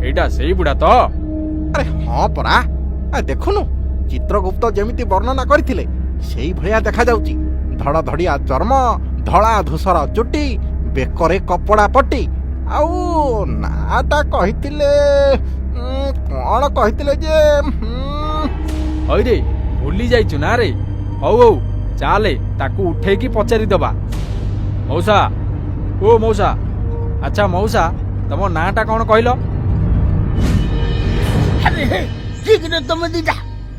এইটা সেই বুড়া তো? আরে হ্যাঁ পরা, দেখুনু চিত্রগুপ্ত যেমিতি বর্ণনা করিଥିଲେ সেই ভଳିଆ ଦେଖାଯାଉଛି। ଧଡ଼ଧଡ଼ିଆ ଚର୍ମ, ଧଳା ଧୂସର ଚୁଟି, ବେକରେ କପଡ଼ା ପଟି, ଆଉ ନାଟା କହିଥିଲେ କ'ଣ କହିଥିଲେ ଯେ ହଇରେ ଭୁଲି ଯାଇଛୁ ନା ରେ? ହଉ ହଉ ଚାଲେ ତାକୁ ଉଠେଇକି ପଚାରିଦବା। ମଉସା, ଓ ମଉସା, ଆଚ୍ଛା ମଉସା ତମ ନାଁଟା କ'ଣ କହିଲ? ଆରେ ହେ ଠିକ ରେ ତମେ ଦିଟା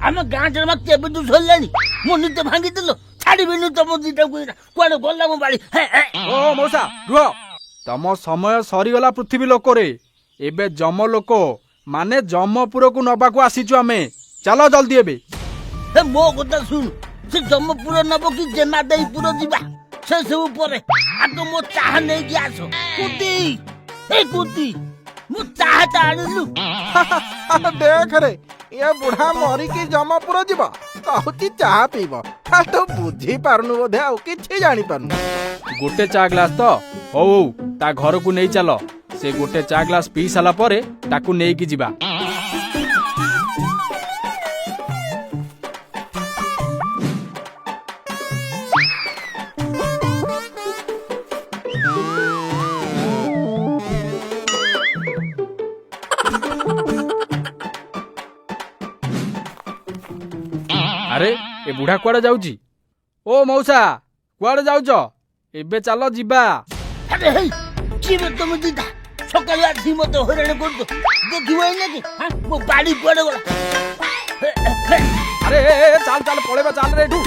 ଆମ ଗାଁ ଜମା କେବେଠୁ ସରିଲାଣି। ମୁଁ ନିଦ ଭାଙ୍ଗିଦେଲ, ଛାଡ଼ିବିନି ତମ ଦିଟାକୁ। କୁଆଡେ ଗଲା ମୋ ବାଡ଼ି? ଓ ମଉସା ରୁହ, ତମ ସମୟ ସରିଗଲା ପୃଥିବୀ ଲୋକରେ। ଏବେ ଯମ ଲୋକ ମାନେ ଯମପୁରକୁ ନବାକୁ ଆସିଛୁ ଆମେ। ଚାଲ ଜଲ୍ଦି ଏବେ। ହେ ମୋ କଥା ଶୁଣୁ, ସେ ଜମପୁର ନବ କି ଜେନା ଦେଇପୁର ଯିବା ସେ ସବୁ ପରେ। ଆଗ ମୋ ଚାହା ନେଇକି ଆସ। କୁତି ଏ କୁତି, ମୁଁ ଚାହାଟା ଆଣିଲୁ। ଦେଖରେ ଏ ବୁଢା ମରିକି ଯମପୁର ଯିବ, କହୁଛି ଚାହା ପିଇବ। ତୁ ବୁଝି ପାରୁନୁ ବୋଧେ, ଆଉ କିଛି ଜାଣିପାରୁନୁ। ଗୋଟେ ଚା ଗ୍ଲାସ ତ? ହଉ ହଉ ତା ଘରକୁ ନେଇ ଚାଲ। ସେ ଗୋଟେ ଚା ଗ୍ଲାସ ପିଇ ସାରିଲା ପରେ ତାକୁ ନେଇକି ଯିବା। ଆରେ ଏ ବୁଢା କୁଆଡେ ଯାଉଛି? ଓ ମଉସା କୁଆଡେ ଯାଉଛ? ଏବେ ଚାଲ ଯିବା। ଆରେ ହେଇ କିଏ ତମେ ଦିଟା ସକାଳୁ ଆସି ମତେ ହଇରାଣ କରୁଛ? ଦେଖିବ ନାକି ମୋ ବାଡ଼ି କୁଆଡେ ଗଲା? ଆରେ ଚାଲ ଚାଲ ପଳେଇବା, ଚାଲ ରେ ଏଠୁ।